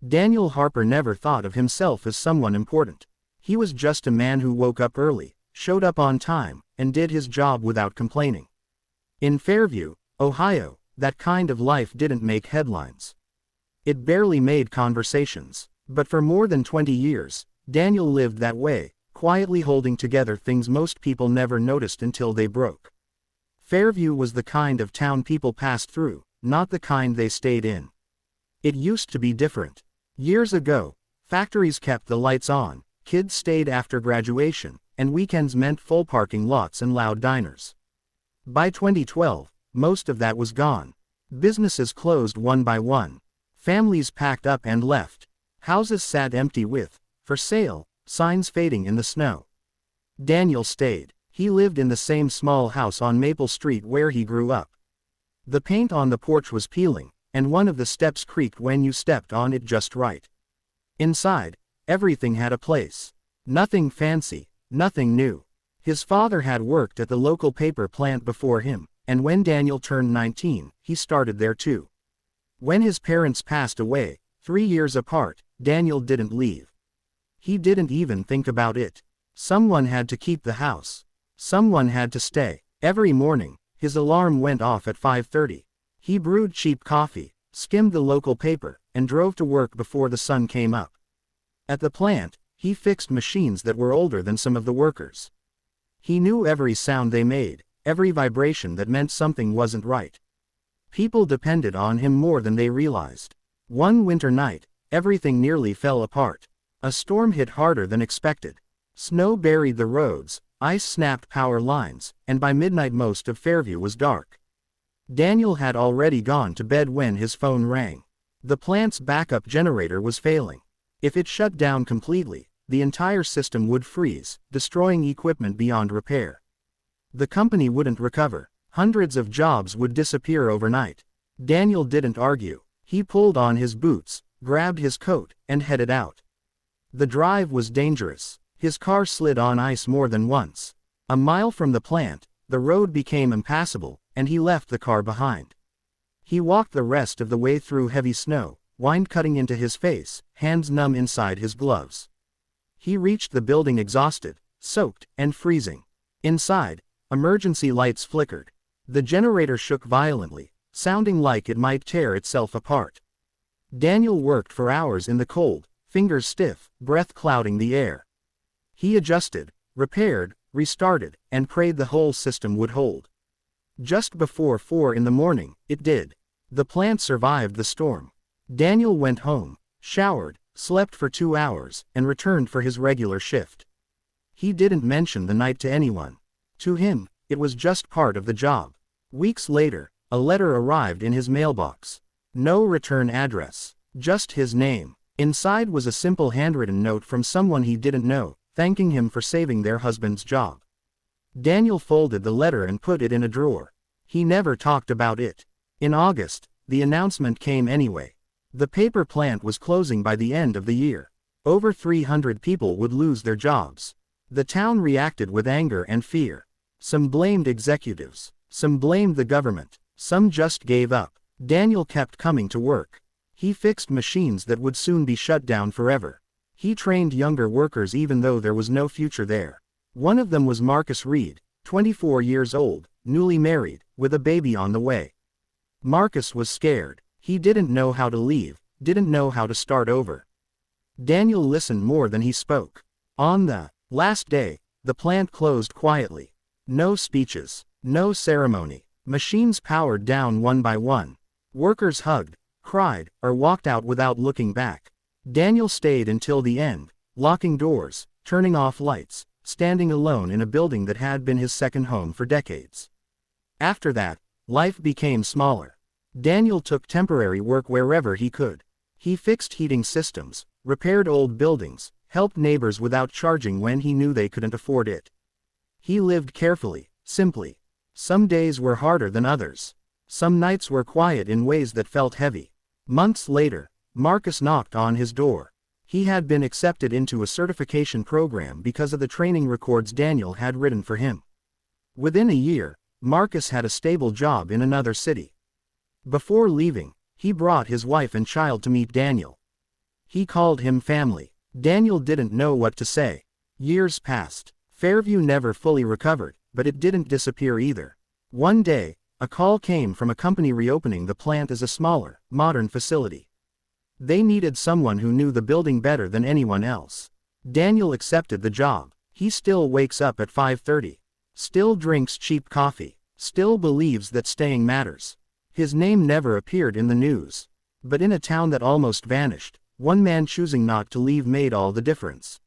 Daniel Harper never thought of himself as someone important. He was just a man who woke up early, showed up on time, and did his job without complaining. In Fairview, Ohio, that kind of life didn't make headlines. It barely made conversations. But for more than 20 years, Daniel lived that way, quietly holding together things most people never noticed until they broke. Fairview was the kind of town people passed through, not the kind they stayed in. It used to be different. Years ago, factories kept the lights on, kids stayed after graduation, and weekends meant full parking lots and loud diners. By 2012, most of that was gone. Businesses closed one by one. Families packed up and left. Houses sat empty with, "For sale," signs fading in the snow. Daniel stayed. He lived in the same small house on Maple Street where he grew up. The paint on the porch was peeling, and one of the steps creaked when you stepped on it just right. Inside, everything had a place. Nothing fancy, nothing new. His father had worked at the local paper plant before him, and when Daniel turned 19, he started there too. When his parents passed away, 3 years apart, Daniel didn't leave. He didn't even think about it. Someone had to keep the house. Someone had to stay. Every morning, his alarm went off at 5:30. He brewed cheap coffee, skimmed the local paper, and drove to work before the sun came up. At the plant, he fixed machines that were older than some of the workers. He knew every sound they made, every vibration that meant something wasn't right. People depended on him more than they realized. One winter night, everything nearly fell apart. A storm hit harder than expected. Snow buried the roads, ice snapped power lines, and by midnight most of Fairview was dark. Daniel had already gone to bed when his phone rang. The plant's backup generator was failing. If it shut down completely, the entire system would freeze, destroying equipment beyond repair. The company wouldn't recover. Hundreds of jobs would disappear overnight. Daniel didn't argue. He pulled on his boots, grabbed his coat, and headed out. The drive was dangerous. His car slid on ice more than once. A mile from the plant, the road became impassable, and he left the car behind. He walked the rest of the way through heavy snow, wind cutting into his face, hands numb inside his gloves. He reached the building exhausted, soaked, and freezing. Inside, emergency lights flickered. The generator shook violently, sounding like it might tear itself apart. Daniel worked for hours in the cold, fingers stiff, breath clouding the air. He adjusted, repaired, restarted, and prayed the whole system would hold. Just before 4 in the morning, it did. The plant survived the storm. Daniel went home, showered, slept for 2 hours, and returned for his regular shift. He didn't mention the night to anyone. To him, it was just part of the job. Weeks later, a letter arrived in his mailbox. No return address, just his name. Inside was a simple handwritten note from someone he didn't know, thanking him for saving their husband's job. Daniel folded the letter and put it in a drawer. He never talked about it. In August, the announcement came anyway. The paper plant was closing by the end of the year. Over 300 people would lose their jobs. The town reacted with anger and fear. Some blamed executives. Some blamed the government. Some just gave up. Daniel kept coming to work. He fixed machines that would soon be shut down forever. He trained younger workers even though there was no future there. One of them was Marcus Reed, 24 years old, newly married, with a baby on the way. Marcus was scared. He didn't know how to leave, didn't know how to start over. Daniel listened more than he spoke. On the last day, the plant closed quietly. No speeches, no ceremony. Machines powered down one by one. Workers hugged, cried, or walked out without looking back. Daniel stayed until the end, locking doors, turning off lights, standing alone in a building that had been his second home for decades. After that, life became smaller. Daniel took temporary work wherever he could. He fixed heating systems, repaired old buildings, helped neighbors without charging when he knew they couldn't afford it. He lived carefully, simply. Some days were harder than others. Some nights were quiet in ways that felt heavy. Months later, Marcus knocked on his door. He had been accepted into a certification program because of the training records Daniel had written for him. Within a year, Marcus had a stable job in another city. Before leaving, he brought his wife and child to meet Daniel. He called him family. Daniel didn't know what to say. Years passed. Fairview never fully recovered, but it didn't disappear either. One day, a call came from a company reopening the plant as a smaller, modern facility. They needed someone who knew the building better than anyone else. Daniel accepted the job. He still wakes up at 5:30. Still drinks cheap coffee. Still believes that staying matters. His name never appeared in the news. But in a town that almost vanished, one man choosing not to leave made all the difference.